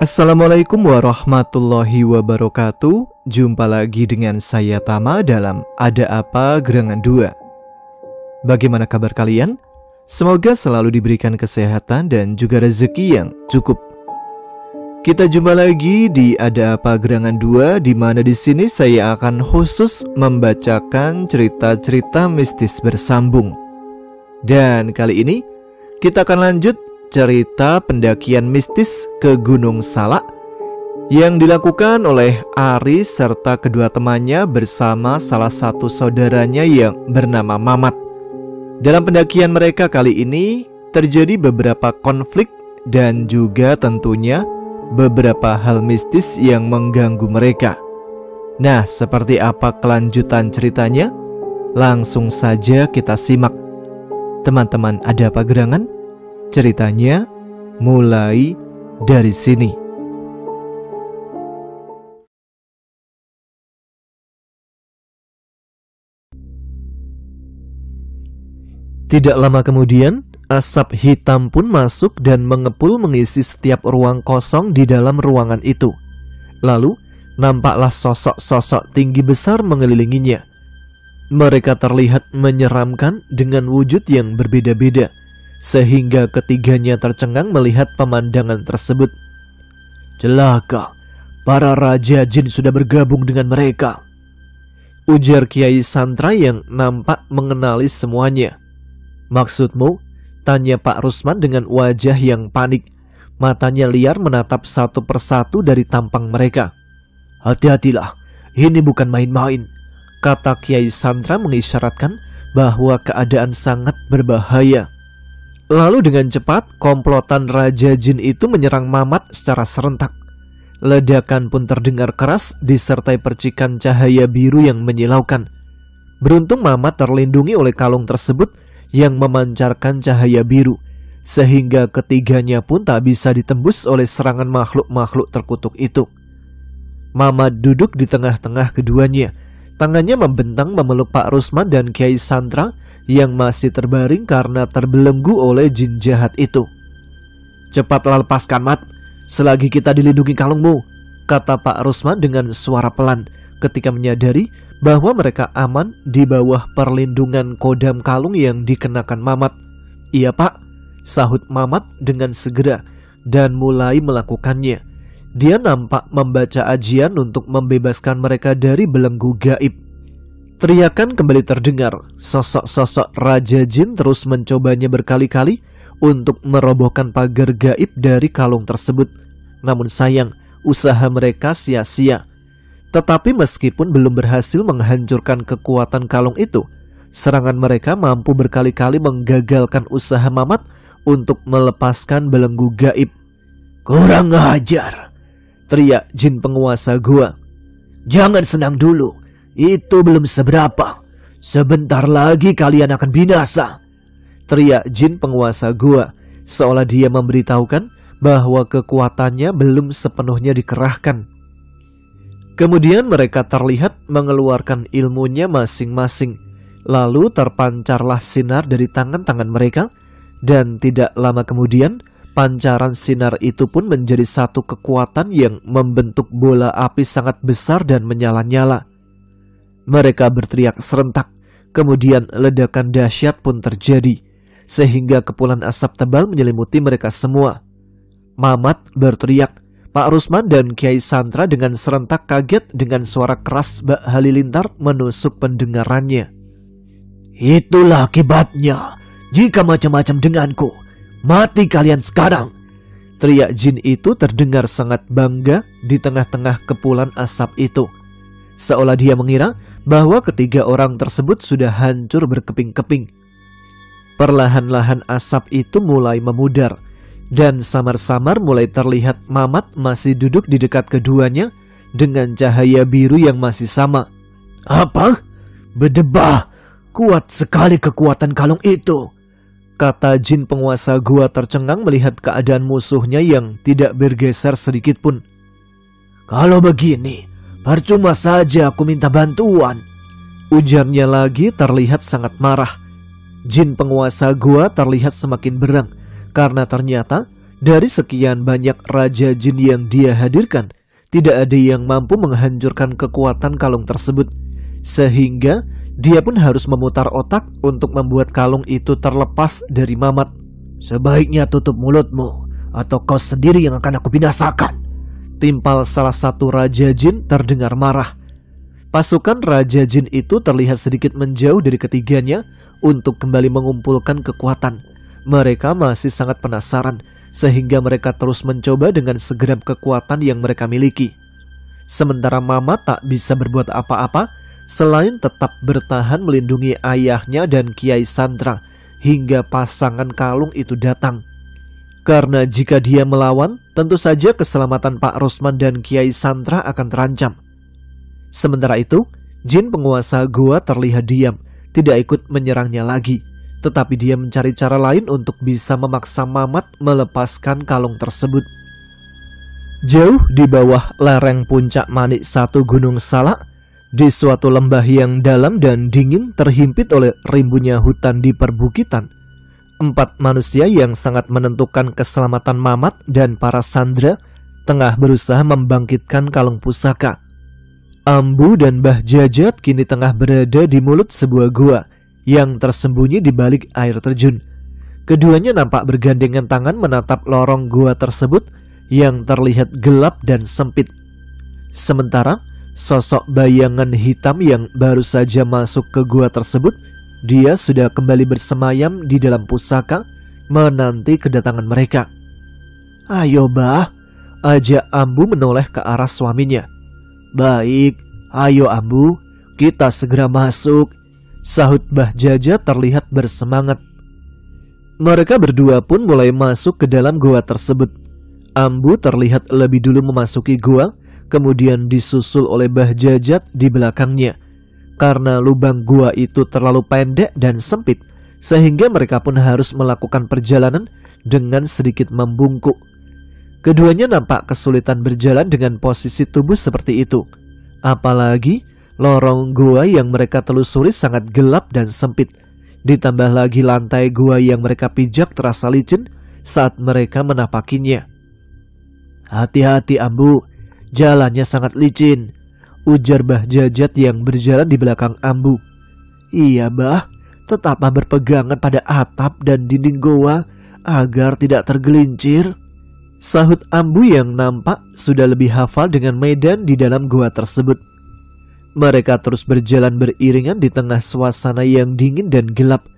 Assalamualaikum warahmatullahi wabarakatuh. Jumpa lagi dengan saya Tama dalam Ada Apa Gerangan 2. Bagaimana kabar kalian? Semoga selalu diberikan kesehatan dan juga rezeki yang cukup. Kita jumpa lagi di Ada Apa Gerangan 2, di mana di sini saya akan khusus membacakan cerita-cerita mistis bersambung. Dan kali ini kita akan lanjut cerita pendakian mistis ke Gunung Salak yang dilakukan oleh Ari serta kedua temannya bersama salah satu saudaranya yang bernama Mamat. Dalam pendakian mereka kali ini terjadi beberapa konflik dan juga tentunya beberapa hal mistis yang mengganggu mereka. Nah, seperti apa kelanjutan ceritanya? Langsung saja kita simak. Teman-teman, ada apa gerangan? Ceritanya mulai dari sini. Tidak lama kemudian, asap hitam pun masuk dan mengepul mengisi setiap ruang kosong di dalam ruangan itu. Lalu, nampaklah sosok-sosok tinggi besar mengelilinginya. Mereka terlihat menyeramkan dengan wujud yang berbeda-beda, sehingga ketiganya tercengang melihat pemandangan tersebut. "Celaka, para raja jin sudah bergabung dengan mereka," ujar Kiai Santra yang nampak mengenali semuanya. "Maksudmu?" tanya Pak Rusman dengan wajah yang panik. Matanya liar menatap satu persatu dari tampang mereka. "Hati-hatilah, ini bukan main-main," kata Kiai Santra mengisyaratkan bahwa keadaan sangat berbahaya. Lalu dengan cepat, komplotan Raja Jin itu menyerang Mamat secara serentak. Ledakan pun terdengar keras disertai percikan cahaya biru yang menyilaukan. Beruntung Mamat terlindungi oleh kalung tersebut yang memancarkan cahaya biru, sehingga ketiganya pun tak bisa ditembus oleh serangan makhluk-makhluk terkutuk itu. Mamat duduk di tengah-tengah keduanya. Tangannya membentang memeluk Pak Rusman dan Kiai Santra yang masih terbaring karena terbelenggu oleh jin jahat itu. "Cepatlah lepaskan, Mat, selagi kita dilindungi kalungmu," kata Pak Rusman dengan suara pelan ketika menyadari bahwa mereka aman di bawah perlindungan kodam kalung yang dikenakan Mamat. "Iya, Pak," sahut Mamat dengan segera dan mulai melakukannya. Dia nampak membaca ajian untuk membebaskan mereka dari belenggu gaib. Teriakan kembali terdengar. Sosok-sosok Raja Jin terus mencobanya berkali-kali untuk merobohkan pagar gaib dari kalung tersebut. Namun sayang, usaha mereka sia-sia. Tetapi meskipun belum berhasil menghancurkan kekuatan kalung itu, serangan mereka mampu berkali-kali menggagalkan usaha Mamat untuk melepaskan belenggu gaib. "Kurang ajar," teriak jin penguasa gua. "Jangan senang dulu. Itu belum seberapa. Sebentar lagi kalian akan binasa," teriak jin penguasa gua, seolah dia memberitahukan bahwa kekuatannya belum sepenuhnya dikerahkan. Kemudian mereka terlihat mengeluarkan ilmunya masing-masing. Lalu terpancarlah sinar dari tangan-tangan mereka, dan tidak lama kemudian pancaran sinar itu pun menjadi satu kekuatan yang membentuk bola api sangat besar dan menyala-nyala. Mereka berteriak serentak, kemudian ledakan dahsyat pun terjadi, sehingga kepulan asap tebal menyelimuti mereka semua. Mamat berteriak, Pak Rusman dan Kiai Santra dengan serentak kaget dengan suara keras Mbak Halilintar menusuk pendengarannya. "Itulah akibatnya jika macam-macam denganku. Mati kalian sekarang," teriak jin itu terdengar sangat bangga di tengah-tengah kepulan asap itu, seolah dia mengira bahwa ketiga orang tersebut sudah hancur berkeping-keping. Perlahan-lahan asap itu mulai memudar, dan samar-samar mulai terlihat Mamat masih duduk di dekat keduanya dengan cahaya biru yang masih sama. "Apa? Berdebah, kuat sekali kekuatan kalung itu," kata jin penguasa gua tercengang melihat keadaan musuhnya yang tidak bergeser sedikit pun. "Kalau begini, percuma saja aku minta bantuan," ujarnya lagi terlihat sangat marah. Jin penguasa gua terlihat semakin berang karena ternyata Dari sekian banyak raja jin yang dia hadirkan, tidak ada yang mampu menghancurkan kekuatan kalung tersebut. Sehingga dia pun harus memutar otak untuk membuat kalung itu terlepas dari Mamat. Sebaiknya tutup mulutmu, atau kau sendiri yang akan aku binasakan. Timpal salah satu raja jin terdengar marah. Pasukan raja jin itu terlihat sedikit menjauh dari ketiganya untuk kembali mengumpulkan kekuatan. Mereka masih sangat penasaran, sehingga mereka terus mencoba dengan segenap kekuatan yang mereka miliki. Sementara Mamat tak bisa berbuat apa-apa selain tetap bertahan melindungi ayahnya dan Kiai Sandra hingga pasangan kalung itu datang. Karena jika dia melawan, tentu saja keselamatan Pak Rosman dan Kiai Sandra akan terancam. Sementara itu, jin penguasa gua terlihat diam, tidak ikut menyerangnya lagi. Tetapi dia mencari cara lain untuk bisa memaksa Mamat melepaskan kalung tersebut. Jauh di bawah lereng puncak Manik Satu Gunung Salak, di suatu lembah yang dalam dan dingin terhimpit oleh rimbunnya hutan di perbukitan, 4 manusia yang sangat menentukan keselamatan Mamat dan para sandera tengah berusaha membangkitkan kalung pusaka. Ambu dan Mbah Jajat kini tengah berada di mulut sebuah gua yang tersembunyi di balik air terjun. Keduanya nampak bergandengan tangan menatap lorong gua tersebut yang terlihat gelap dan sempit. Sementara sosok bayangan hitam yang baru saja masuk ke gua tersebut, dia sudah kembali bersemayam di dalam pusaka menanti kedatangan mereka. Ayo Bah, ajak Ambu menoleh ke arah suaminya. Baik, ayo Ambu, kita segera masuk, sahut Mbah Jaja terlihat bersemangat. Mereka berdua pun mulai masuk ke dalam gua tersebut. Ambu terlihat lebih dulu memasuki gua, kemudian disusul oleh Mbah Jajat di belakangnya. Karena lubang gua itu terlalu pendek dan sempit, sehingga mereka pun harus melakukan perjalanan dengan sedikit membungkuk. Keduanya nampak kesulitan berjalan dengan posisi tubuh seperti itu. Apalagi lorong gua yang mereka telusuri sangat gelap dan sempit. Ditambah lagi lantai gua yang mereka pijak terasa licin saat mereka menapakinya. Hati-hati Ambu, jalannya sangat licin, ujar Mbah Jajat yang berjalan di belakang Ambu. Iya Bah, tetaplah berpegangan pada atap dan dinding goa agar tidak tergelincir, sahut Ambu yang nampak sudah lebih hafal dengan medan di dalam gua tersebut. Mereka terus berjalan beriringan di tengah suasana yang dingin dan gelap.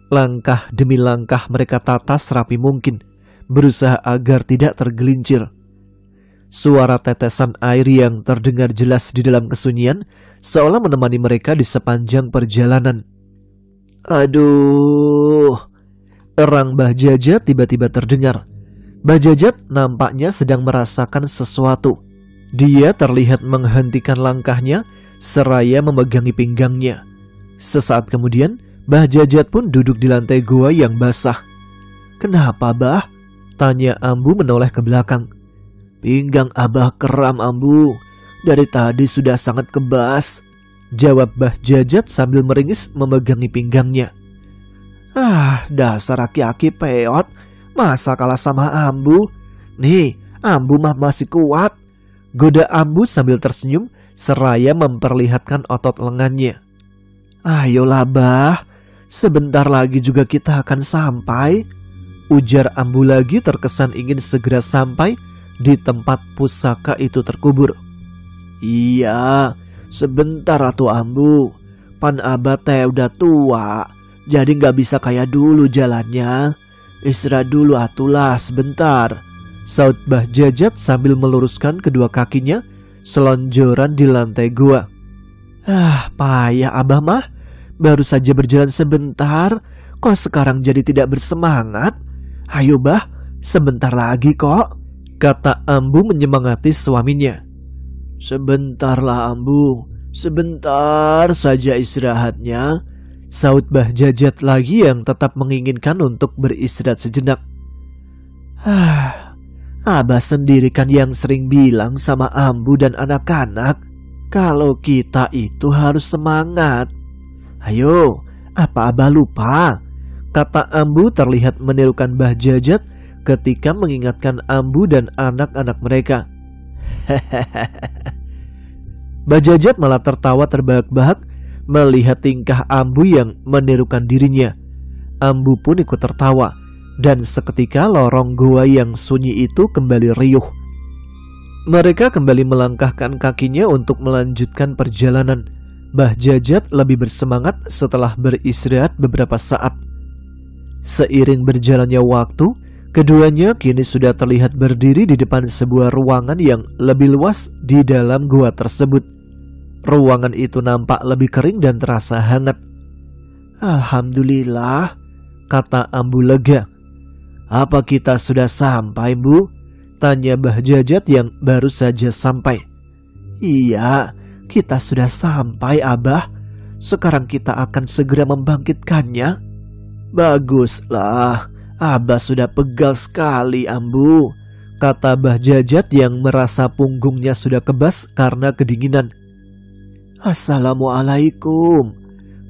Langkah demi langkah mereka tata serapi mungkin, berusaha agar tidak tergelincir. Suara tetesan air yang terdengar jelas di dalam kesunyian seolah menemani mereka di sepanjang perjalanan. Aduh, erang Mbah Jajat tiba-tiba terdengar. Mbah Jajat nampaknya sedang merasakan sesuatu. Dia terlihat menghentikan langkahnya seraya memegangi pinggangnya. Sesaat kemudian, Mbah Jajat pun duduk di lantai gua yang basah. Kenapa Bah? Tanya Ambu menoleh ke belakang. Pinggang Abah keram Ambu, dari tadi sudah sangat kebas, jawab Mbah Jajat sambil meringis memegangi pinggangnya. Dasar aki-aki peot, masa kalah sama Ambu? Nih, Ambu mah masih kuat, goda Ambu sambil tersenyum seraya memperlihatkan otot lengannya. Ayolah Bah, sebentar lagi juga kita akan sampai, ujar Ambu lagi terkesan ingin segera sampai di tempat pusaka itu terkubur. Iya, sebentar atuh Ambu, pan Abah teh udah tua, jadi gak bisa kayak dulu jalannya. Istirahat dulu atulah sebentar, saut Mbah Jajat sambil meluruskan kedua kakinya selonjoran di lantai gua. Payah Abah mah, baru saja berjalan sebentar, kok sekarang jadi tidak bersemangat? Ayo Bah, sebentar lagi kok, kata Ambu menyemangati suaminya. Sebentarlah Ambu, sebentar saja istirahatnya, saut Mbah Jajat lagi yang tetap menginginkan untuk beristirahat sejenak. Abah sendiri kan yang sering bilang sama Ambu dan anak-anak kalau kita itu harus semangat. Ayo, apa Abah lupa? Kata Ambu terlihat menirukan Mbah Jajat seketika mengingatkan Ambu dan anak-anak mereka. Mbah Jajat malah tertawa terbahak-bahak melihat tingkah Ambu yang menirukan dirinya. Ambu pun ikut tertawa, dan seketika lorong goa yang sunyi itu kembali riuh. Mereka kembali melangkahkan kakinya untuk melanjutkan perjalanan. Mbah Jajat lebih bersemangat setelah beristirahat beberapa saat. Seiring berjalannya waktu, keduanya kini sudah terlihat berdiri di depan sebuah ruangan yang lebih luas di dalam gua tersebut. Ruangan itu nampak lebih kering dan terasa hangat. Alhamdulillah, kata Ambu lega. Apa kita sudah sampai, Bu? Tanya Mbah Jajat yang baru saja sampai. Iya, kita sudah sampai, Abah. Sekarang kita akan segera membangkitkannya. Baguslah, Abah sudah pegal sekali, Ambu, kata Mbah Jajat yang merasa punggungnya sudah kebas karena kedinginan. Assalamualaikum,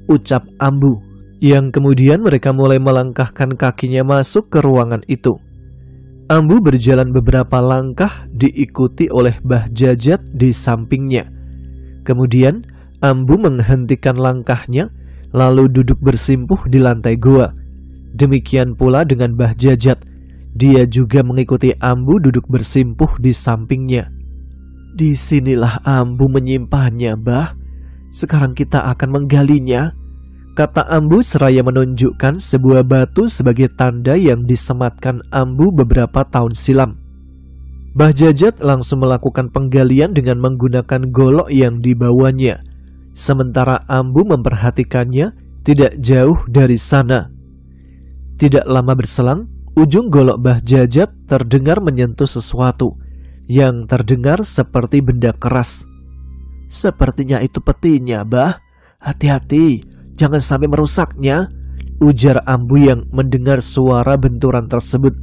ucap Ambu, yang kemudian mereka mulai melangkahkan kakinya masuk ke ruangan itu. Ambu berjalan beberapa langkah diikuti oleh Mbah Jajat di sampingnya. Kemudian Ambu menghentikan langkahnya lalu duduk bersimpuh di lantai goa. Demikian pula dengan Mbah Jajat. Dia juga mengikuti Ambu duduk bersimpuh di sampingnya. Disinilah Ambu menyimpannya, Mbah. Sekarang kita akan menggalinya, kata Ambu seraya menunjukkan sebuah batu sebagai tanda yang disematkan Ambu beberapa tahun silam. Mbah Jajat langsung melakukan penggalian dengan menggunakan golok yang dibawanya. Sementara Ambu memperhatikannya tidak jauh dari sana. Tidak lama berselang, ujung golok Mbah Jajat terdengar menyentuh sesuatu yang terdengar seperti benda keras. Sepertinya itu petinya, Mbah. Hati-hati, jangan sampai merusaknya, ujar Ambu yang mendengar suara benturan tersebut.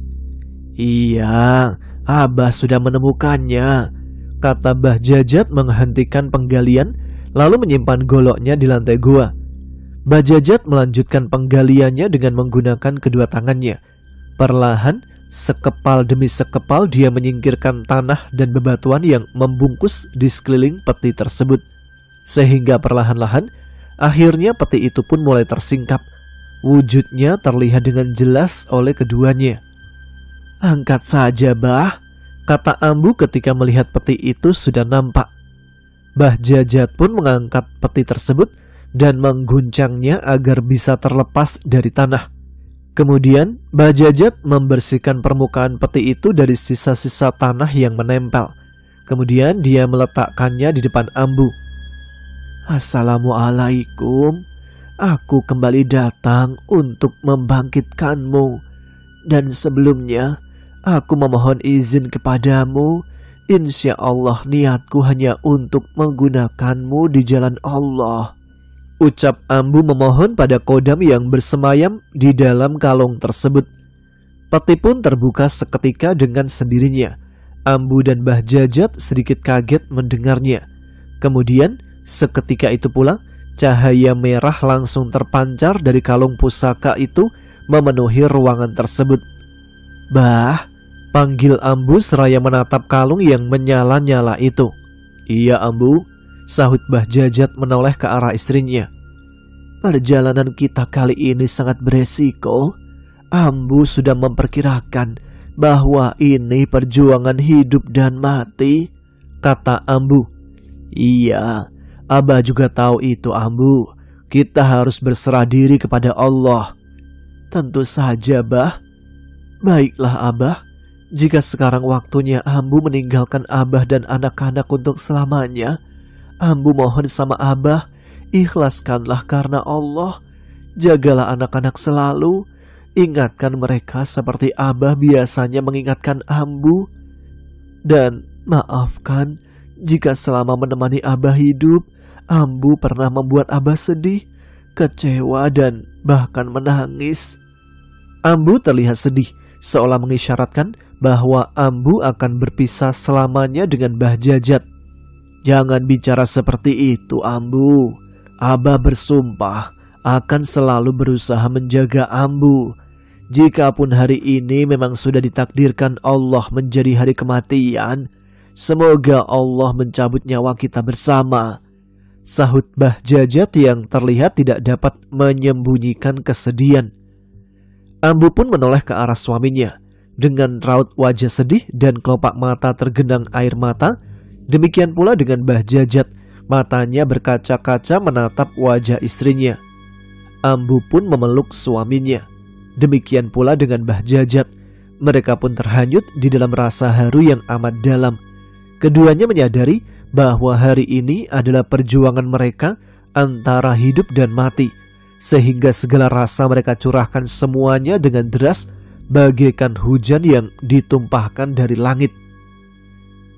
Iya, Abah sudah menemukannya, kata Mbah Jajat menghentikan penggalian lalu menyimpan goloknya di lantai gua. Mbah Jajat melanjutkan penggaliannya dengan menggunakan kedua tangannya. Perlahan, sekepal demi sekepal dia menyingkirkan tanah dan bebatuan yang membungkus di sekeliling peti tersebut. Sehingga perlahan-lahan, akhirnya peti itu pun mulai tersingkap. Wujudnya terlihat dengan jelas oleh keduanya. Angkat saja, Mbah, kata Ambu ketika melihat peti itu sudah nampak. Mbah Jajat pun mengangkat peti tersebut dan mengguncangnya agar bisa terlepas dari tanah. Kemudian Mbah Jajat membersihkan permukaan peti itu dari sisa-sisa tanah yang menempel. Kemudian dia meletakkannya di depan Ambu. Assalamualaikum, aku kembali datang untuk membangkitkanmu. Dan sebelumnya, aku memohon izin kepadamu. Insya Allah niatku hanya untuk menggunakanmu di jalan Allah, ucap Ambu memohon pada kodam yang bersemayam di dalam kalung tersebut. Peti pun terbuka seketika dengan sendirinya. Ambu dan Mbah Jajat sedikit kaget mendengarnya. Kemudian seketika itu pula cahaya merah langsung terpancar dari kalung pusaka itu memenuhi ruangan tersebut. Bah, panggil Ambu seraya menatap kalung yang menyala-nyala itu. Iya, Ambu, sahut Mbah Jajat menoleh ke arah istrinya. Perjalanan kita kali ini sangat beresiko. Ambu sudah memperkirakan bahwa ini perjuangan hidup dan mati, kata Ambu. Iya, Abah juga tahu itu, Ambu. Kita harus berserah diri kepada Allah. Tentu saja, Bah. Baiklah, Abah. Jika sekarang waktunya Ambu meninggalkan Abah dan anak-anak untuk selamanya, Ambu mohon sama Abah, ikhlaskanlah karena Allah. Jagalah anak-anak selalu. Ingatkan mereka seperti Abah biasanya mengingatkan Ambu. Dan maafkan jika selama menemani Abah hidup, Ambu pernah membuat Abah sedih, kecewa, dan bahkan menangis. Ambu terlihat sedih, seolah mengisyaratkan bahwa Ambu akan berpisah selamanya dengan Mbah Jajat. Jangan bicara seperti itu, Ambu. Abah bersumpah akan selalu berusaha menjaga Ambu. Jikapun hari ini memang sudah ditakdirkan Allah menjadi hari kematian, semoga Allah mencabut nyawa kita bersama, sahut Mbah Jajat yang terlihat tidak dapat menyembunyikan kesedihan. Ambu pun menoleh ke arah suaminya dengan raut wajah sedih dan kelopak mata tergenang air mata. Demikian pula dengan Mbah Jajat, matanya berkaca-kaca menatap wajah istrinya. Ambu pun memeluk suaminya. Demikian pula dengan Mbah Jajat. Mereka pun terhanyut di dalam rasa haru yang amat dalam. Keduanya menyadari bahwa hari ini adalah perjuangan mereka antara hidup dan mati, sehingga segala rasa mereka curahkan semuanya dengan deras, bagaikan hujan yang ditumpahkan dari langit.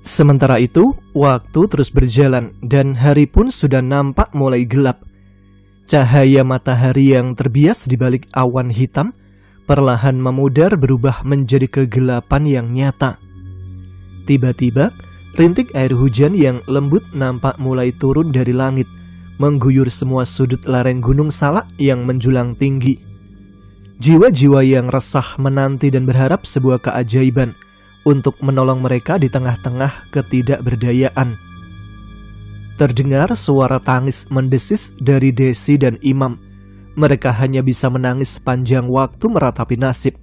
Sementara itu, waktu terus berjalan dan hari pun sudah nampak mulai gelap. Cahaya matahari yang terbias di balik awan hitam perlahan memudar berubah menjadi kegelapan yang nyata. Tiba-tiba, rintik air hujan yang lembut nampak mulai turun dari langit, mengguyur semua sudut lereng Gunung Salak yang menjulang tinggi. Jiwa-jiwa yang resah menanti dan berharap sebuah keajaiban untuk menolong mereka di tengah-tengah ketidakberdayaan. Terdengar suara tangis mendesis dari Desi dan Imam. Mereka hanya bisa menangis sepanjang waktu meratapi nasib.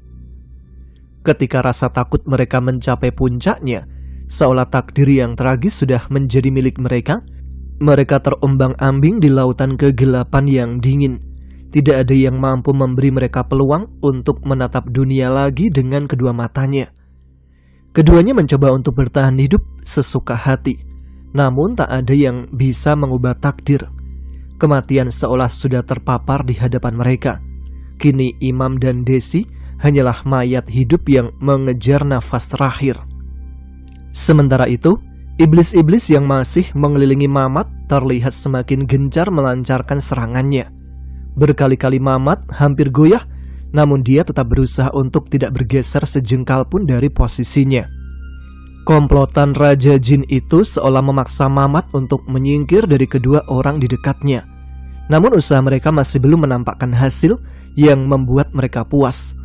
Ketika rasa takut mereka mencapai puncaknya, seolah takdir yang tragis sudah menjadi milik mereka, mereka terombang-ambing di lautan kegelapan yang dingin. Tidak ada yang mampu memberi mereka peluang untuk menatap dunia lagi dengan kedua matanya. Keduanya mencoba untuk bertahan hidup sesuka hati, namun tak ada yang bisa mengubah takdir. Kematian seolah sudah terpapar di hadapan mereka. Kini Imam dan Desi hanyalah mayat hidup yang mengejar nafas terakhir. Sementara itu, iblis-iblis yang masih mengelilingi Mamat terlihat semakin gencar melancarkan serangannya. Berkali-kali Mamat hampir goyah, namun dia tetap berusaha untuk tidak bergeser sejengkal pun dari posisinya. Komplotan Raja Jin itu seolah memaksa Mamat untuk menyingkir dari kedua orang di dekatnya. Namun usaha mereka masih belum menampakkan hasil yang membuat mereka puas.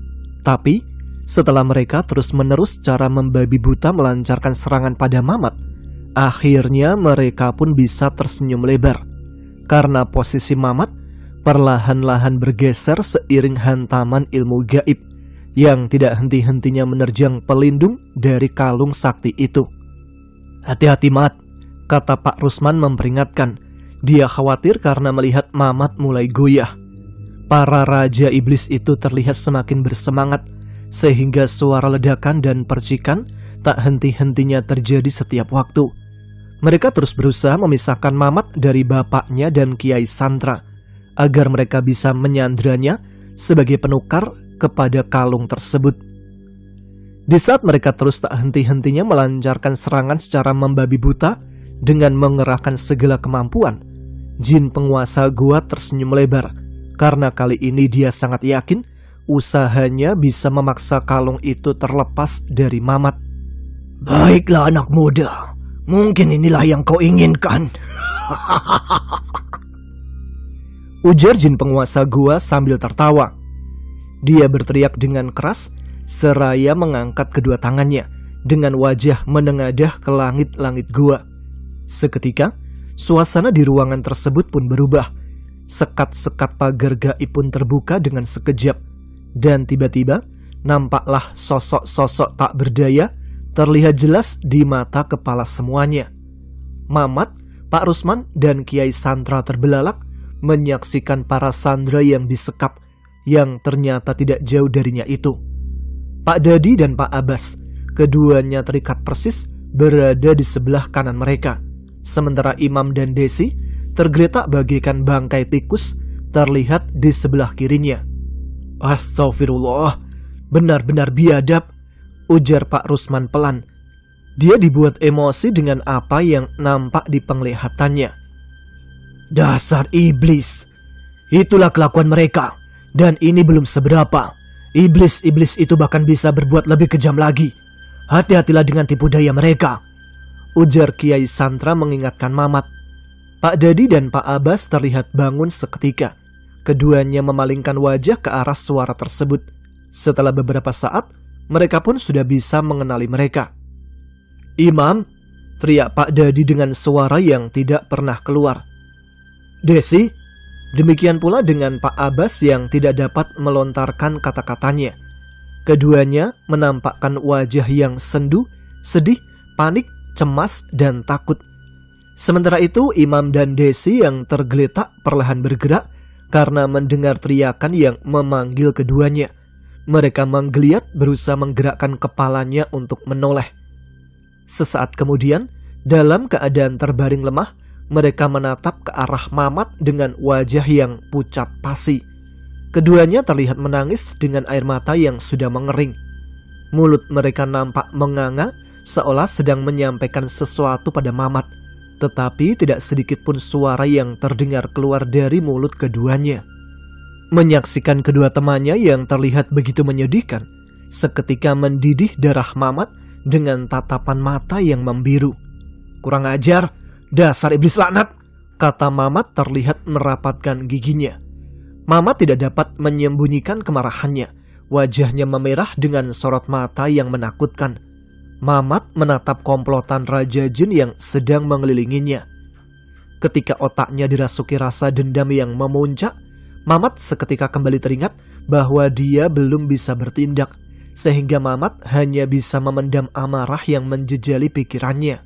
Tapi, setelah mereka terus-menerus secara membabi buta melancarkan serangan pada Mamat, akhirnya mereka pun bisa tersenyum lebar. Karena posisi Mamat perlahan-lahan bergeser seiring hantaman ilmu gaib yang tidak henti-hentinya menerjang pelindung dari kalung sakti itu. "Hati-hati, Mat," kata Pak Rusman memperingatkan. Dia khawatir karena melihat Mamat mulai goyah. Para raja iblis itu terlihat semakin bersemangat, sehingga suara ledakan dan percikan tak henti-hentinya terjadi setiap waktu. Mereka terus berusaha memisahkan Mamat dari bapaknya dan Kiai Santra, agar mereka bisa menyandranya sebagai penukar kepada kalung tersebut. Di saat mereka terus tak henti-hentinya melancarkan serangan secara membabi buta dengan mengerahkan segala kemampuan, jin penguasa gua tersenyum lebar, karena kali ini dia sangat yakin usahanya bisa memaksa kalung itu terlepas dari Mamat. "Baiklah anak muda, mungkin inilah yang kau inginkan," ujar jin penguasa gua sambil tertawa. Dia berteriak dengan keras seraya mengangkat kedua tangannya dengan wajah menengadah ke langit-langit gua. Seketika, suasana di ruangan tersebut pun berubah. Sekat-sekat pagar gaib pun terbuka dengan sekejap, dan tiba-tiba nampaklah sosok-sosok tak berdaya terlihat jelas di mata kepala semuanya. Mamat, Pak Rusman, dan Kiai Santra terbelalak menyaksikan para sandera yang disekap, yang ternyata tidak jauh darinya itu. Pak Dadi dan Pak Abbas, keduanya terikat persis berada di sebelah kanan mereka. Sementara Imam dan Desi tergeletak bagaikan bangkai tikus terlihat di sebelah kirinya. "Astagfirullah, benar-benar biadab," ujar Pak Rusman pelan. Dia dibuat emosi dengan apa yang nampak di penglihatannya. "Dasar iblis, itulah kelakuan mereka. Dan ini belum seberapa. Iblis-iblis itu bahkan bisa berbuat lebih kejam lagi. Hati-hatilah dengan tipu daya mereka," ujar Kiai Santra mengingatkan Mamat. Pak Dadi dan Pak Abbas terlihat bangun seketika. Keduanya memalingkan wajah ke arah suara tersebut. Setelah beberapa saat, mereka pun sudah bisa mengenali mereka. "Imam!" teriak Pak Dadi dengan suara yang tidak pernah keluar. "Desi!" Demikian pula dengan Pak Abbas yang tidak dapat melontarkan kata-katanya. Keduanya menampakkan wajah yang sendu, sedih, panik, cemas, dan takut. Sementara itu Imam dan Desi yang tergeletak perlahan bergerak karena mendengar teriakan yang memanggil keduanya. Mereka menggeliat berusaha menggerakkan kepalanya untuk menoleh. Sesaat kemudian, dalam keadaan terbaring lemah, mereka menatap ke arah Mamat dengan wajah yang pucat pasi. Keduanya terlihat menangis dengan air mata yang sudah mengering. Mulut mereka nampak menganga seolah sedang menyampaikan sesuatu pada Mamat, tetapi tidak sedikit pun suara yang terdengar keluar dari mulut keduanya. Menyaksikan kedua temannya yang terlihat begitu menyedihkan, seketika mendidih darah Mamat dengan tatapan mata yang membiru. "Kurang ajar, dasar iblis laknat," kata Mamat terlihat merapatkan giginya. Mamat tidak dapat menyembunyikan kemarahannya. Wajahnya memerah dengan sorot mata yang menakutkan. Mamat menatap komplotan Raja Jin yang sedang mengelilinginya. Ketika otaknya dirasuki rasa dendam yang memuncak, Mamat seketika kembali teringat bahwa dia belum bisa bertindak, sehingga Mamat hanya bisa memendam amarah yang menjejali pikirannya.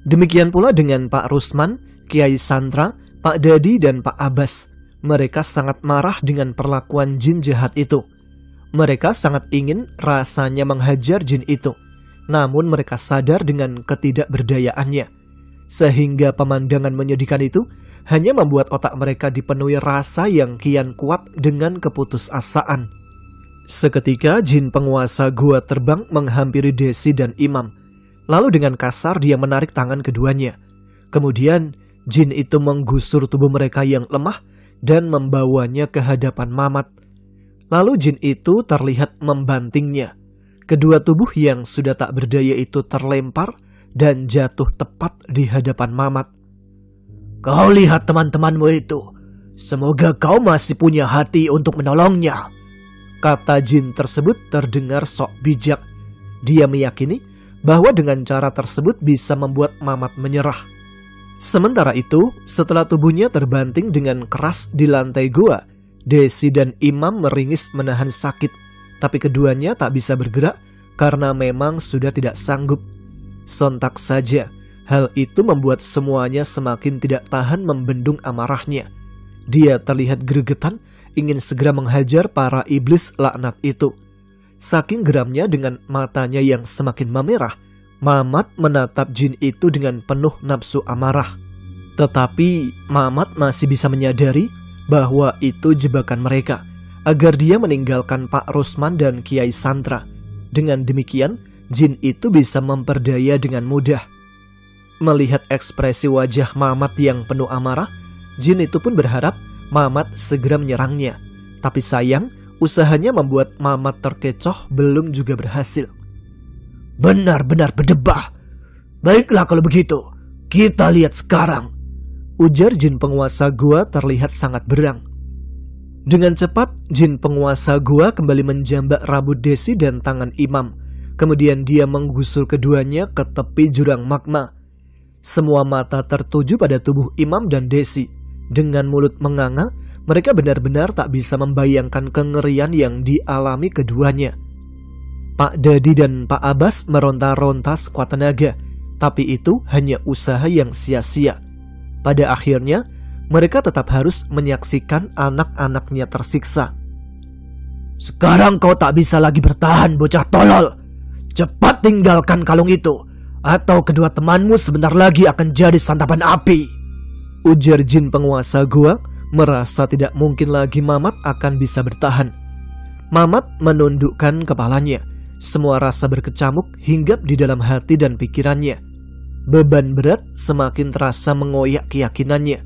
Demikian pula dengan Pak Rusman, Kiai Santra, Pak Dadi, dan Pak Abbas. Mereka sangat marah dengan perlakuan jin jahat itu. Mereka sangat ingin rasanya menghajar jin itu, namun mereka sadar dengan ketidakberdayaannya. Sehingga pemandangan menyedihkan itu hanya membuat otak mereka dipenuhi rasa yang kian kuat dengan keputusasaan. Seketika jin penguasa gua terbang menghampiri Desi dan Imam. Lalu dengan kasar dia menarik tangan keduanya. Kemudian jin itu menggusur tubuh mereka yang lemah dan membawanya ke hadapan Mamat. Lalu jin itu terlihat membantingnya. Kedua tubuh yang sudah tak berdaya itu terlempar dan jatuh tepat di hadapan Mamat. "Kau lihat teman-temanmu itu. Semoga kau masih punya hati untuk menolongnya," kata jin tersebut terdengar sok bijak. Dia meyakini bahwa dengan cara tersebut bisa membuat Mamat menyerah. Sementara itu, setelah tubuhnya terbanting dengan keras di lantai gua, Desi dan Imam meringis menahan sakit, tapi keduanya tak bisa bergerak karena memang sudah tidak sanggup. Sontak saja, hal itu membuat semuanya semakin tidak tahan membendung amarahnya. Dia terlihat gregetan, ingin segera menghajar para iblis laknat itu. Saking geramnya dengan matanya yang semakin memerah, Mamat menatap jin itu dengan penuh nafsu amarah. Tetapi Mamat masih bisa menyadari bahwa itu jebakan mereka, agar dia meninggalkan Pak Rusman dan Kiai Santra. Dengan demikian, jin itu bisa memperdaya dengan mudah. Melihat ekspresi wajah Mamat yang penuh amarah, jin itu pun berharap Mamat segera menyerangnya. Tapi sayang, usahanya membuat Mamat terkecoh belum juga berhasil. "Benar-benar berdebah. Baiklah kalau begitu, kita lihat sekarang," ujar jin penguasa gua terlihat sangat berang. Dengan cepat, jin penguasa gua kembali menjambak rambut Desi dan tangan Imam. Kemudian dia menggusur keduanya ke tepi jurang magma. Semua mata tertuju pada tubuh Imam dan Desi. Dengan mulut menganga, mereka benar-benar tak bisa membayangkan kengerian yang dialami keduanya. Pak Dadi dan Pak Abbas meronta-ronta sekuat tenaga, tapi itu hanya usaha yang sia-sia. Pada akhirnya, mereka tetap harus menyaksikan anak-anaknya tersiksa. "Sekarang kau tak bisa lagi bertahan, bocah tolol. Cepat tinggalkan kalung itu, atau kedua temanmu sebentar lagi akan jadi santapan api," ujar jin penguasa gua, merasa tidak mungkin lagi Mamat akan bisa bertahan. Mamat menundukkan kepalanya. Semua rasa berkecamuk hinggap di dalam hati dan pikirannya. Beban berat semakin terasa mengoyak keyakinannya.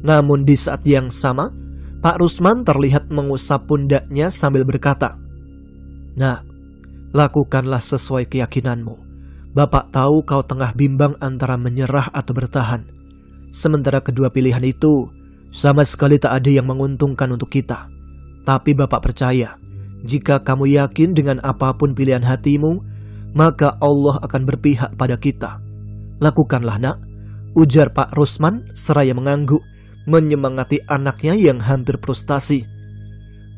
Namun di saat yang sama, Pak Rusman terlihat mengusap pundaknya sambil berkata, "Nah, lakukanlah sesuai keyakinanmu. Bapak tahu kau tengah bimbang antara menyerah atau bertahan. Sementara kedua pilihan itu sama sekali tak ada yang menguntungkan untuk kita. Tapi Bapak percaya, Jika kamu yakin dengan apapun pilihan hatimu, maka Allah akan berpihak pada kita. Lakukanlah nak, ujar Pak Rusman seraya mengangguk, menyemangati anaknya yang hampir frustasi.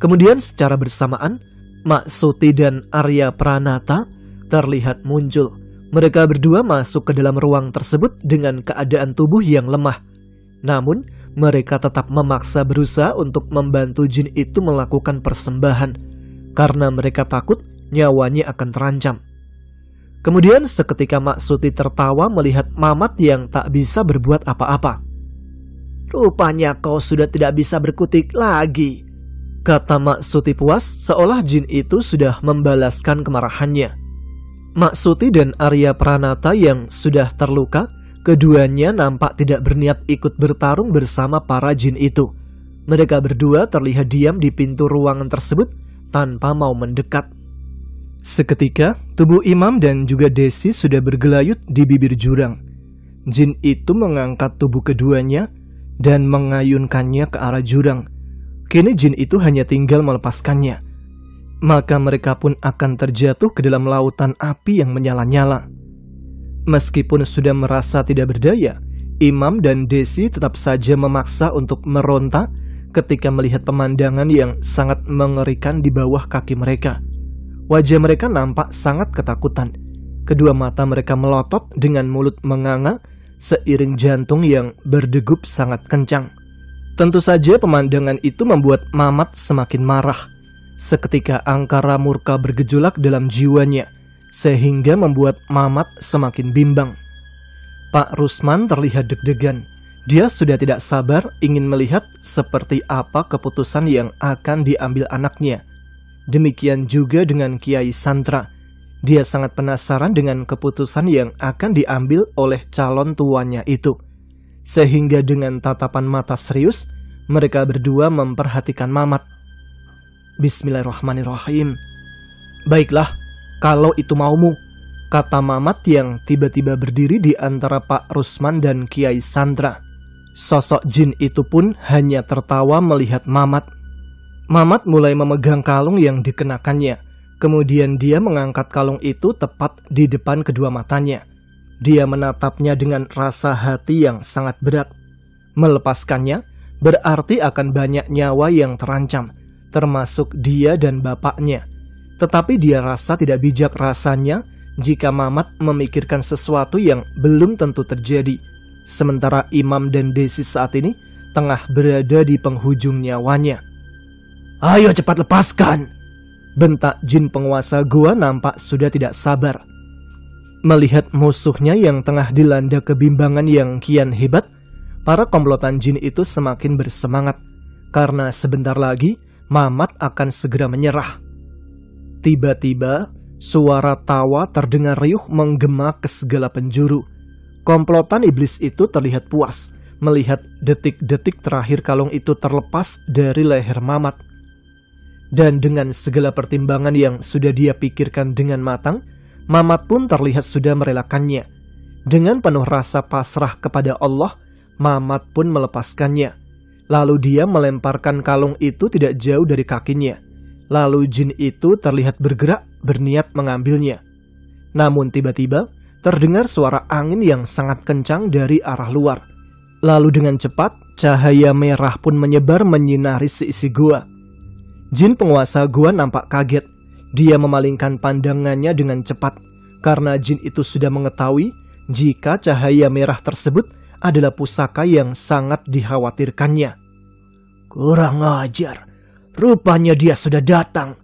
Kemudian secara bersamaan, Mak Suti dan Arya Pranata terlihat muncul. Mereka berdua masuk ke dalam ruang tersebut dengan keadaan tubuh yang lemah. Namun, mereka tetap memaksa berusaha untuk membantu jin itu melakukan persembahan, karena mereka takut nyawanya akan terancam. Kemudian seketika Mak Suti tertawa melihat Mamat yang tak bisa berbuat apa-apa. Rupanya kau sudah tidak bisa berkutik lagi, kata Mak Suti puas, seolah jin itu sudah membalaskan kemarahannya. Mak Suti dan Arya Pranata yang sudah terluka, keduanya nampak tidak berniat ikut bertarung bersama para jin itu. Mereka berdua terlihat diam di pintu ruangan tersebut tanpa mau mendekat. Seketika, tubuh Imam dan juga Desi sudah bergelayut di bibir jurang. Jin itu mengangkat tubuh keduanya dan mengayunkannya ke arah jurang. Kini jin itu hanya tinggal melepaskannya. Maka mereka pun akan terjatuh ke dalam lautan api yang menyala-nyala. Meskipun sudah merasa tidak berdaya, Imam dan Desi tetap saja memaksa untuk meronta ketika melihat pemandangan yang sangat mengerikan di bawah kaki mereka. Wajah mereka nampak sangat ketakutan. Kedua mata mereka melotot dengan mulut menganga seiring jantung yang berdegup sangat kencang. Tentu saja pemandangan itu membuat Mamat semakin marah. Seketika angkara murka bergejolak dalam jiwanya, sehingga membuat Mamat semakin bimbang. Pak Rusman terlihat deg-degan. Dia sudah tidak sabar ingin melihat seperti apa keputusan yang akan diambil anaknya. Demikian juga dengan Kiai Santra. Dia sangat penasaran dengan keputusan yang akan diambil oleh calon tuannya itu. Sehingga dengan tatapan mata serius, mereka berdua memperhatikan Mamat. Bismillahirrahmanirrahim. Baiklah, kalau itu maumu, kata Mamat yang tiba-tiba berdiri di antara Pak Rusman dan Kiai Santra. Sosok jin itu pun hanya tertawa melihat Mamat. Mamat mulai memegang kalung yang dikenakannya. Kemudian dia mengangkat kalung itu tepat di depan kedua matanya. Dia menatapnya dengan rasa hati yang sangat berat. Melepaskannya berarti akan banyak nyawa yang terancam, termasuk dia dan bapaknya. Tetapi dia rasa tidak bijak rasanya jika Mamat memikirkan sesuatu yang belum tentu terjadi. Sementara Imam dan Desi saat ini tengah berada di penghujung nyawanya. Ayo cepat lepaskan, bentak jin penguasa gua nampak sudah tidak sabar. Melihat musuhnya yang tengah dilanda kebimbangan yang kian hebat, para komplotan jin itu semakin bersemangat, karena sebentar lagi Mamat akan segera menyerah. Tiba-tiba, suara tawa terdengar riuh menggema ke segala penjuru. Komplotan iblis itu terlihat puas melihat detik-detik terakhir kalung itu terlepas dari leher Mamat. Dan dengan segala pertimbangan yang sudah dia pikirkan dengan matang, Mamat pun terlihat sudah merelakannya. Dengan penuh rasa pasrah kepada Allah, Mamat pun melepaskannya. Lalu dia melemparkan kalung itu tidak jauh dari kakinya. Lalu jin itu terlihat bergerak berniat mengambilnya. Namun tiba-tiba terdengar suara angin yang sangat kencang dari arah luar. Lalu dengan cepat cahaya merah pun menyebar menyinari seisi gua. Jin penguasa gua nampak kaget. Dia memalingkan pandangannya dengan cepat karena jin itu sudah mengetahui jika cahaya merah tersebut adalah pusaka yang sangat dikhawatirkannya. Kurang ajar, rupanya dia sudah datang,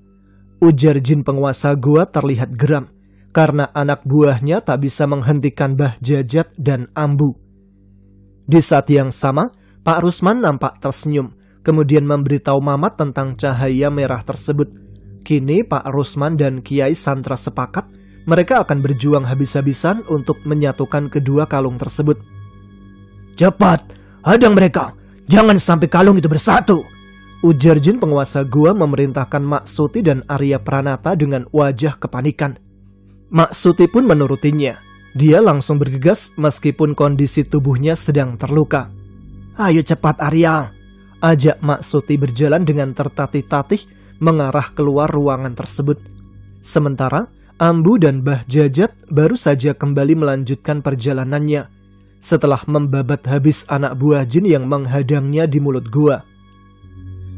ujar jin penguasa gua terlihat geram karena anak buahnya tak bisa menghentikan Bah Jajat dan Ambu. Di saat yang sama, Pak Rusman nampak tersenyum, kemudian memberitahu Mamat tentang cahaya merah tersebut. Kini Pak Rusman dan Kiai Santra sepakat mereka akan berjuang habis-habisan untuk menyatukan kedua kalung tersebut. Cepat, hadang mereka, jangan sampai kalung itu bersatu, ujar jin penguasa gua memerintahkan Mak Suti dan Arya Pranata dengan wajah kepanikan. Mak Suti pun menurutinya. Dia langsung bergegas meskipun kondisi tubuhnya sedang terluka. Ayo cepat Arya, ajak Mak Suti berjalan dengan tertatih-tatih mengarah keluar ruangan tersebut. Sementara Ambu dan Mbah Jajat baru saja kembali melanjutkan perjalanannya setelah membabat habis anak buah jin yang menghadangnya di mulut gua.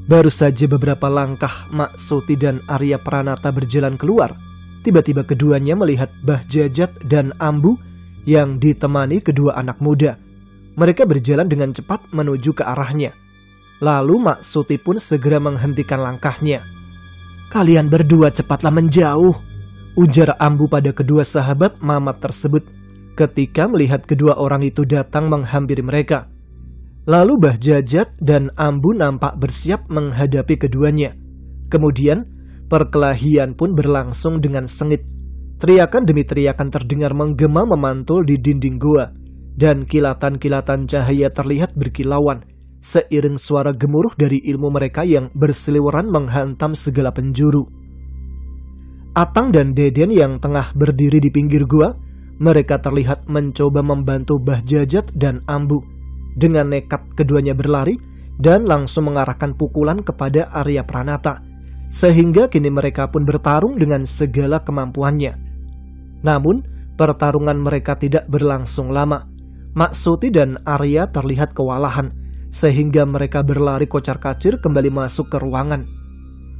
Baru saja beberapa langkah Mak Suti dan Arya Pranata berjalan keluar, tiba-tiba keduanya melihat Mbah Jajat dan Ambu yang ditemani kedua anak muda. Mereka berjalan dengan cepat menuju ke arahnya. Lalu Mak Suti pun segera menghentikan langkahnya. "Kalian berdua cepatlah menjauh," ujar Ambu pada kedua sahabat Mamat tersebut ketika melihat kedua orang itu datang menghampiri mereka. Lalu Mbah Jajat dan Ambu nampak bersiap menghadapi keduanya. Kemudian perkelahian pun berlangsung dengan sengit. Teriakan demi teriakan terdengar menggema memantul di dinding gua, dan kilatan-kilatan cahaya terlihat berkilauan seiring suara gemuruh dari ilmu mereka yang berseliweran menghantam segala penjuru. Atang dan Deden yang tengah berdiri di pinggir gua, mereka terlihat mencoba membantu Mbah Jajat dan Ambu. Dengan nekat keduanya berlari dan langsung mengarahkan pukulan kepada Arya Pranata, sehingga kini mereka pun bertarung dengan segala kemampuannya. Namun pertarungan mereka tidak berlangsung lama. Mak Suti dan Arya terlihat kewalahan, sehingga mereka berlari kocar-kacir kembali masuk ke ruangan.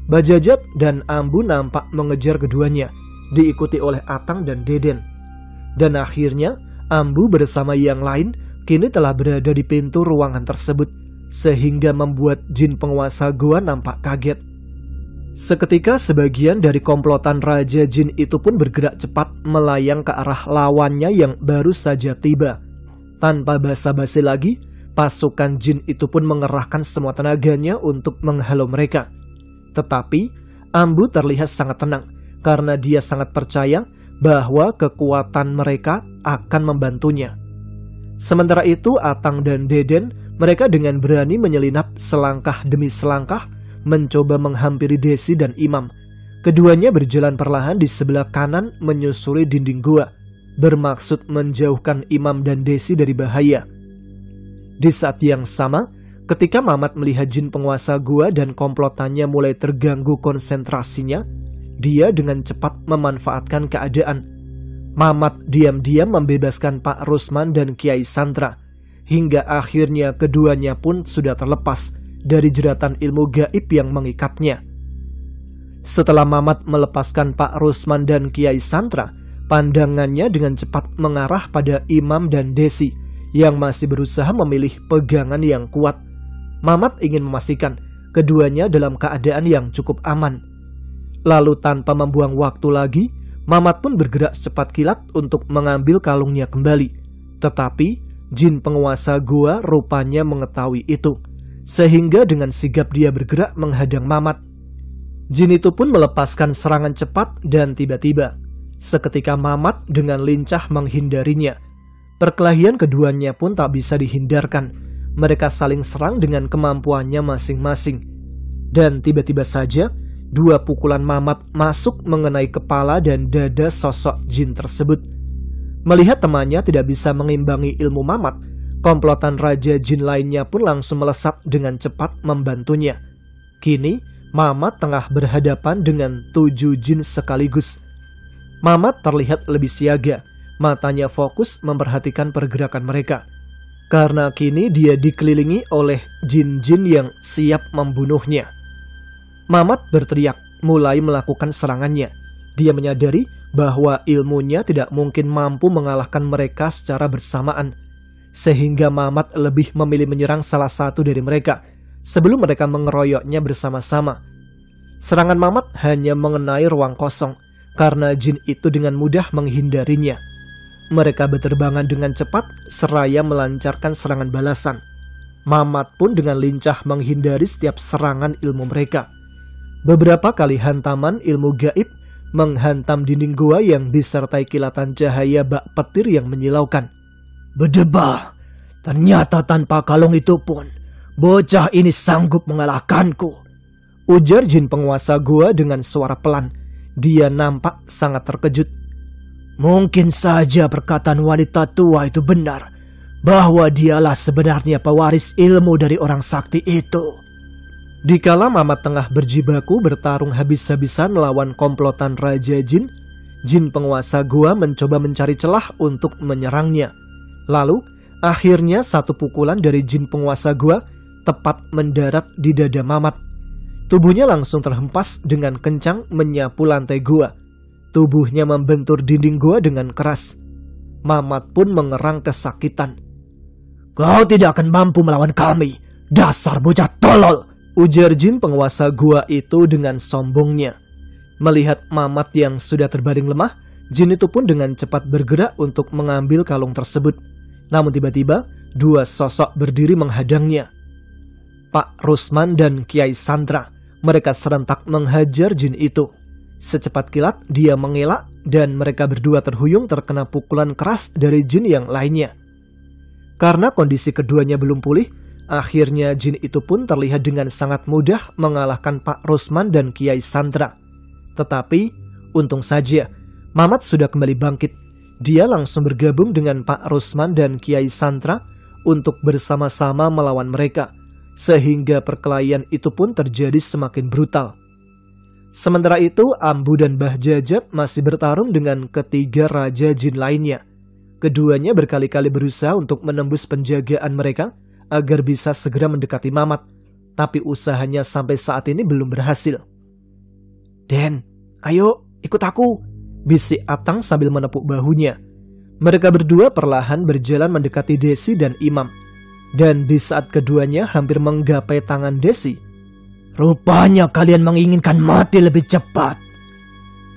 Mbah Jajat dan Ambu nampak mengejar keduanya, diikuti oleh Atang dan Deden. Dan akhirnya Ambu bersama yang lain kini telah berada di pintu ruangan tersebut, sehingga membuat jin penguasa gua nampak kaget. Seketika sebagian dari komplotan Raja Jin itu pun bergerak cepat melayang ke arah lawannya yang baru saja tiba. Tanpa basa-basi lagi, pasukan jin itu pun mengerahkan semua tenaganya untuk menghalau mereka. Tetapi Ambu terlihat sangat tenang karena dia sangat percaya bahwa kekuatan mereka akan membantunya. Sementara itu Atang dan Deden, mereka dengan berani menyelinap selangkah demi selangkah mencoba menghampiri Desi dan Imam. Keduanya berjalan perlahan di sebelah kanan menyusuri dinding gua, bermaksud menjauhkan Imam dan Desi dari bahaya. Di saat yang sama, ketika Mamat melihat jin penguasa gua dan komplotannya mulai terganggu konsentrasinya, dia dengan cepat memanfaatkan keadaan. Mamat diam-diam membebaskan Pak Rusman dan Kiai Santra, hingga akhirnya keduanya pun sudah terlepas dari jeratan ilmu gaib yang mengikatnya. Setelah Mamat melepaskan Pak Rusman dan Kiai Santra, pandangannya dengan cepat mengarah pada Imam dan Desi yang masih berusaha memilih pegangan yang kuat. Mamat ingin memastikan keduanya dalam keadaan yang cukup aman. Lalu tanpa membuang waktu lagi, Mamat pun bergerak secepat kilat untuk mengambil kalungnya kembali. Tetapi jin penguasa gua rupanya mengetahui itu, sehingga dengan sigap dia bergerak menghadang Mamat. Jin itu pun melepaskan serangan cepat dan tiba-tiba seketika Mamat dengan lincah menghindarinya. Perkelahian keduanya pun tak bisa dihindarkan. Mereka saling serang dengan kemampuannya masing-masing. Dan tiba-tiba saja dua pukulan Mamat masuk mengenai kepala dan dada sosok jin tersebut. Melihat temannya tidak bisa mengimbangi ilmu Mamat, komplotan Raja Jin lainnya pun langsung melesat dengan cepat membantunya. Kini Mamat tengah berhadapan dengan 7 jin sekaligus. Mamat terlihat lebih siaga, matanya fokus memperhatikan pergerakan mereka. Karena kini dia dikelilingi oleh jin-jin yang siap membunuhnya. Mamat berteriak, mulai melakukan serangannya. Dia menyadari bahwa ilmunya tidak mungkin mampu mengalahkan mereka secara bersamaan, sehingga Mamat lebih memilih menyerang salah satu dari mereka sebelum mereka mengeroyoknya bersama-sama. Serangan Mamat hanya mengenai ruang kosong, karena jin itu dengan mudah menghindarinya. Mereka berterbangan dengan cepat seraya melancarkan serangan balasan. Mamat pun dengan lincah menghindari setiap serangan ilmu mereka. Beberapa kali hantaman ilmu gaib menghantam dinding gua yang disertai kilatan cahaya bak petir yang menyilaukan. Berdebah, ternyata tanpa kalung itu pun bocah ini sanggup mengalahkanku, ujar jin penguasa gua dengan suara pelan. Dia nampak sangat terkejut. Mungkin saja perkataan wanita tua itu benar, bahwa dialah sebenarnya pewaris ilmu dari orang sakti itu. Dikala Mamat tengah berjibaku bertarung habis-habisan melawan komplotan Raja Jin, jin penguasa gua mencoba mencari celah untuk menyerangnya. Lalu, akhirnya satu pukulan dari jin penguasa gua tepat mendarat di dada Mamat. Tubuhnya langsung terhempas dengan kencang menyapu lantai gua. Tubuhnya membentur dinding gua dengan keras. Mamat pun mengerang kesakitan. Kau tidak akan mampu melawan kami, dasar bocah tolol, ujar jin penguasa gua itu dengan sombongnya. Melihat Mamat yang sudah terbaring lemah, jin itu pun dengan cepat bergerak untuk mengambil kalung tersebut. Namun tiba-tiba, dua sosok berdiri menghadangnya. Pak Rusman dan Kiai Santra. Mereka serentak menghajar jin itu. Secepat kilat dia mengelak dan mereka berdua terhuyung terkena pukulan keras dari jin yang lainnya. Karena kondisi keduanya belum pulih, akhirnya jin itu pun terlihat dengan sangat mudah mengalahkan Pak Rusman dan Kiai Santra. Tetapi, untung saja, Mamat sudah kembali bangkit. Dia langsung bergabung dengan Pak Rusman dan Kiai Santra untuk bersama-sama melawan mereka. Sehingga perkelahian itu pun terjadi semakin brutal. Sementara itu, Ambu dan Mbah Jajat masih bertarung dengan ketiga Raja Jin lainnya. Keduanya berkali-kali berusaha untuk menembus penjagaan mereka agar bisa segera mendekati Mamat. Tapi usahanya sampai saat ini belum berhasil. Den, ayo ikut aku, bisik Atang sambil menepuk bahunya. Mereka berdua perlahan berjalan mendekati Desi dan Imam. Dan di saat keduanya hampir menggapai tangan Desi, rupanya kalian menginginkan mati lebih cepat,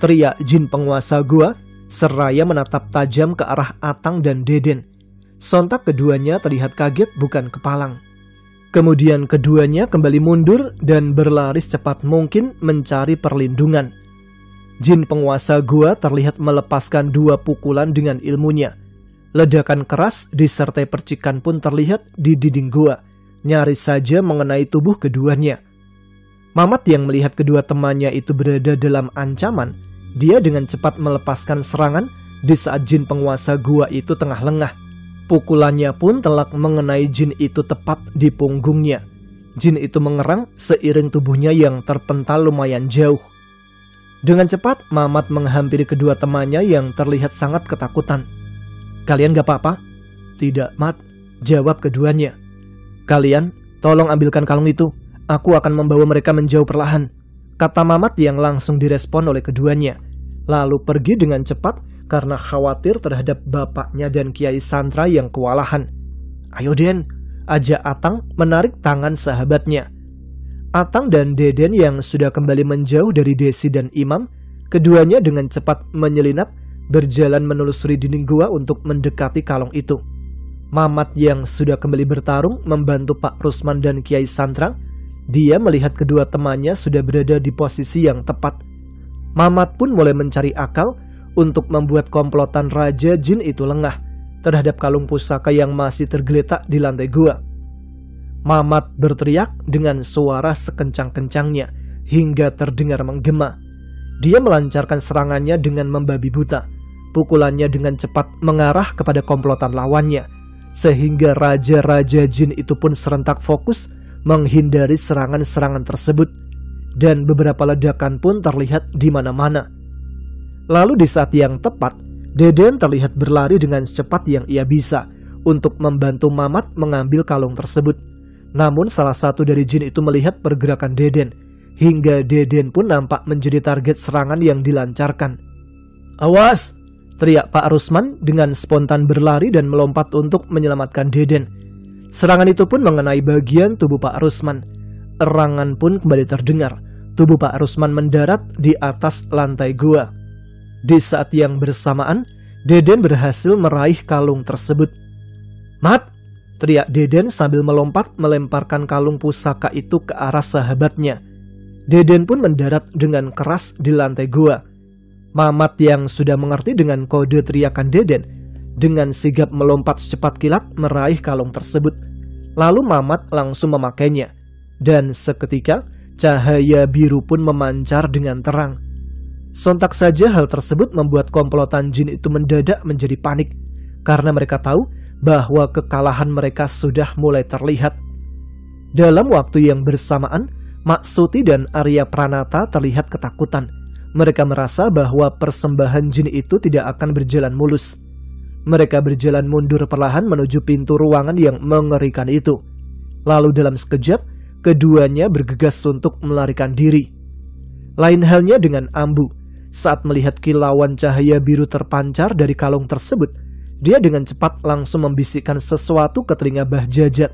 teriak jin penguasa gua seraya menatap tajam ke arah Atang dan Deden. Sontak keduanya terlihat kaget bukan kepalang. Kemudian keduanya kembali mundur dan berlari secepat mungkin mencari perlindungan. Jin penguasa gua terlihat melepaskan dua pukulan dengan ilmunya. Ledakan keras disertai percikan pun terlihat di dinding gua, nyaris saja mengenai tubuh keduanya. Mamat yang melihat kedua temannya itu berada dalam ancaman, dia dengan cepat melepaskan serangan di saat jin penguasa gua itu tengah lengah. Pukulannya pun telak mengenai jin itu tepat di punggungnya. Jin itu mengerang seiring tubuhnya yang terpental lumayan jauh. Dengan cepat, Mamat menghampiri kedua temannya yang terlihat sangat ketakutan. Kalian gak apa-apa? Tidak, Mat, jawab keduanya. Kalian, tolong ambilkan kalung itu. Aku akan membawa mereka menjauh perlahan, kata Mamat yang langsung direspon oleh keduanya. Lalu pergi dengan cepat karena khawatir terhadap bapaknya dan Kiai Santra yang kewalahan. Ayo Den, ajak Atang menarik tangan sahabatnya. Atang dan Deden yang sudah kembali menjauh dari Desi dan Imam, keduanya dengan cepat menyelinap berjalan menelusuri dinding gua untuk mendekati kalung itu. Mamat yang sudah kembali bertarung membantu Pak Rusman dan Kiai Santra. Dia melihat kedua temannya sudah berada di posisi yang tepat. Mamat pun mulai mencari akal untuk membuat komplotan Raja Jin itu lengah terhadap kalung pusaka yang masih tergeletak di lantai gua. Mamat berteriak dengan suara sekencang-kencangnya hingga terdengar menggema. Dia melancarkan serangannya dengan membabi buta. Pukulannya dengan cepat mengarah kepada komplotan lawannya, sehingga Raja-Raja Jin itu pun serentak fokus menghindari serangan-serangan tersebut, dan beberapa ledakan pun terlihat di mana-mana. Lalu di saat yang tepat, Deden terlihat berlari dengan secepat yang ia bisa untuk membantu Mamat mengambil kalung tersebut. Namun salah satu dari jin itu melihat pergerakan Deden, hingga Deden pun nampak menjadi target serangan yang dilancarkan. Awas! Teriak Pak Rusman dengan spontan berlari dan melompat untuk menyelamatkan Deden. Serangan itu pun mengenai bagian tubuh Pak Rusman. Erangan pun kembali terdengar. Tubuh Pak Rusman mendarat di atas lantai gua. Di saat yang bersamaan, Deden berhasil meraih kalung tersebut. Mat! Teriak Deden sambil melompat melemparkan kalung pusaka itu ke arah sahabatnya. Deden pun mendarat dengan keras di lantai gua. Mamat yang sudah mengerti dengan kode teriakan Deden, dengan sigap melompat secepat kilat meraih kalung tersebut. Lalu Mamat langsung memakainya, dan seketika cahaya biru pun memancar dengan terang. Sontak saja hal tersebut membuat komplotan jin itu mendadak menjadi panik, karena mereka tahu bahwa kekalahan mereka sudah mulai terlihat. Dalam waktu yang bersamaan, Maksuti dan Arya Pranata terlihat ketakutan. Mereka merasa bahwa persembahan jin itu tidak akan berjalan mulus. Mereka berjalan mundur perlahan menuju pintu ruangan yang mengerikan itu. Lalu dalam sekejap, keduanya bergegas untuk melarikan diri. Lain halnya dengan Ambu. Saat melihat kilauan cahaya biru terpancar dari kalung tersebut, dia dengan cepat langsung membisikkan sesuatu ke telinga Mbah Jajat.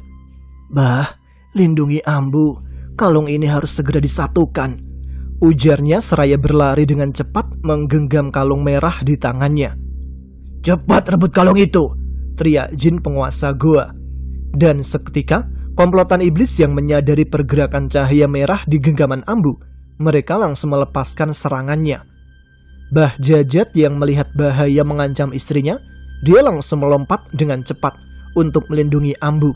"Bah, lindungi Ambu. Kalung ini harus segera disatukan," ujarnya seraya berlari dengan cepat menggenggam kalung merah di tangannya. "Cepat rebut kalung itu!" teriak jin penguasa goa. Dan seketika, komplotan iblis yang menyadari pergerakan cahaya merah di genggaman Ambu, mereka langsung melepaskan serangannya. Mbah Jajat yang melihat bahaya mengancam istrinya, dia langsung melompat dengan cepat untuk melindungi Ambu.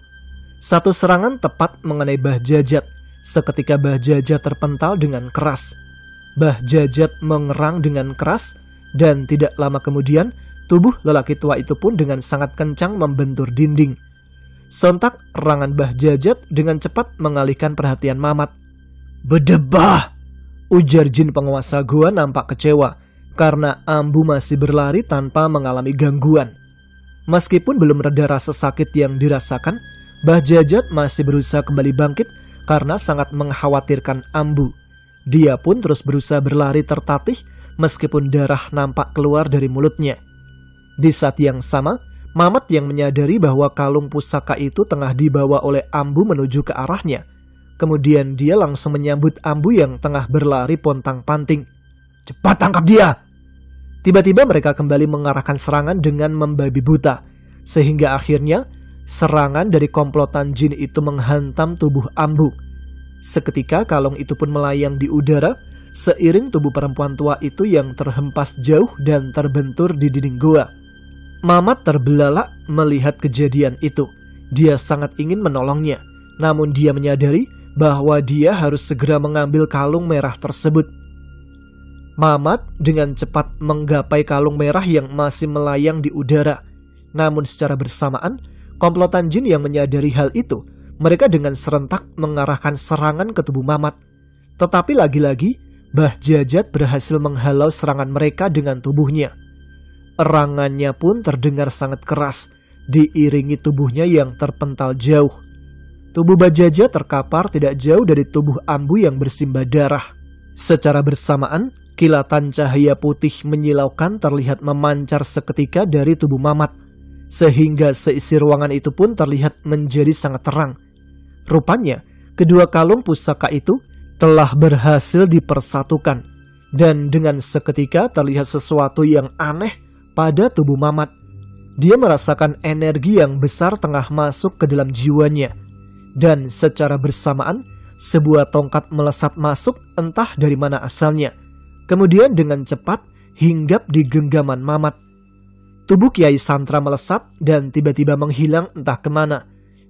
Satu serangan tepat mengenai Mbah Jajat. Seketika Mbah Jajat terpental dengan keras. Mbah Jajat mengerang dengan keras, dan tidak lama kemudian tubuh lelaki tua itu pun dengan sangat kencang membentur dinding. Sontak erangan Mbah Jajat dengan cepat mengalihkan perhatian Mamat. "Berdebah!" ujar jin penguasa gua nampak kecewa karena Ambu masih berlari tanpa mengalami gangguan. Meskipun belum reda rasa sakit yang dirasakan, Mbah Jajat masih berusaha kembali bangkit karena sangat mengkhawatirkan Ambu. Dia pun terus berusaha berlari tertatih meskipun darah nampak keluar dari mulutnya. Di saat yang sama, Mamat yang menyadari bahwa kalung pusaka itu tengah dibawa oleh Ambu menuju ke arahnya. Kemudian dia langsung menyambut Ambu yang tengah berlari pontang-panting. "Cepat tangkap dia!" Tiba-tiba mereka kembali mengarahkan serangan dengan membabi buta, sehingga akhirnya serangan dari komplotan jin itu menghantam tubuh Ambu. Seketika kalung itu pun melayang di udara, seiring tubuh perempuan tua itu yang terhempas jauh dan terbentur di dinding goa. Mamat terbelalak melihat kejadian itu. Dia sangat ingin menolongnya, namun dia menyadari bahwa dia harus segera mengambil kalung merah tersebut. Mamat dengan cepat menggapai kalung merah yang masih melayang di udara. Namun secara bersamaan, komplotan jin yang menyadari hal itu, mereka dengan serentak mengarahkan serangan ke tubuh Mamat. Tetapi lagi-lagi, Mbah Jajat berhasil menghalau serangan mereka dengan tubuhnya. Erangannya pun terdengar sangat keras, diiringi tubuhnya yang terpental jauh. Tubuh Mbah Jajat terkapar tidak jauh dari tubuh Ambu yang bersimbah darah. Secara bersamaan, kilatan cahaya putih menyilaukan terlihat memancar seketika dari tubuh Mamat, sehingga seisi ruangan itu pun terlihat menjadi sangat terang. Rupanya, kedua kalung pusaka itu telah berhasil dipersatukan, dan dengan seketika terlihat sesuatu yang aneh pada tubuh Mamat. Dia merasakan energi yang besar tengah masuk ke dalam jiwanya, dan secara bersamaan, sebuah tongkat melesat masuk entah dari mana asalnya, kemudian dengan cepat hinggap di genggaman Mamat. Tubuh Kiai Santra melesat dan tiba-tiba menghilang entah kemana.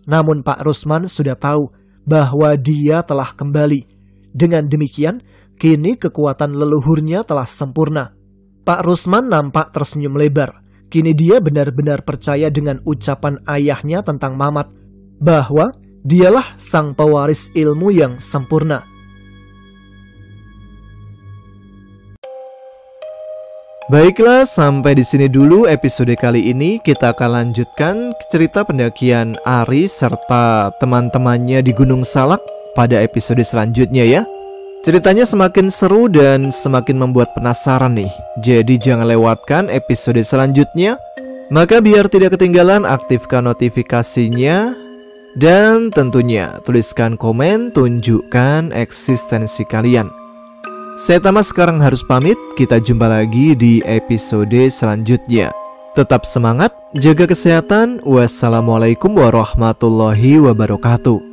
Namun Pak Rusman sudah tahu bahwa dia telah kembali. Dengan demikian, kini kekuatan leluhurnya telah sempurna. Pak Rusman nampak tersenyum lebar. Kini dia benar-benar percaya dengan ucapan ayahnya tentang Mamat, bahwa dialah sang pewaris ilmu yang sempurna. Baiklah, sampai di sini dulu episode kali ini. Kita akan lanjutkan cerita pendakian Ari serta teman-temannya di Gunung Salak pada episode selanjutnya ya. Ceritanya semakin seru dan semakin membuat penasaran nih. Jadi jangan lewatkan episode selanjutnya. Maka biar tidak ketinggalan, aktifkan notifikasinya. Dan tentunya tuliskan komen, tunjukkan eksistensi kalian. Saya Tama sekarang harus pamit. Kita jumpa lagi di episode selanjutnya. Tetap semangat, jaga kesehatan. Wassalamualaikum warahmatullahi wabarakatuh.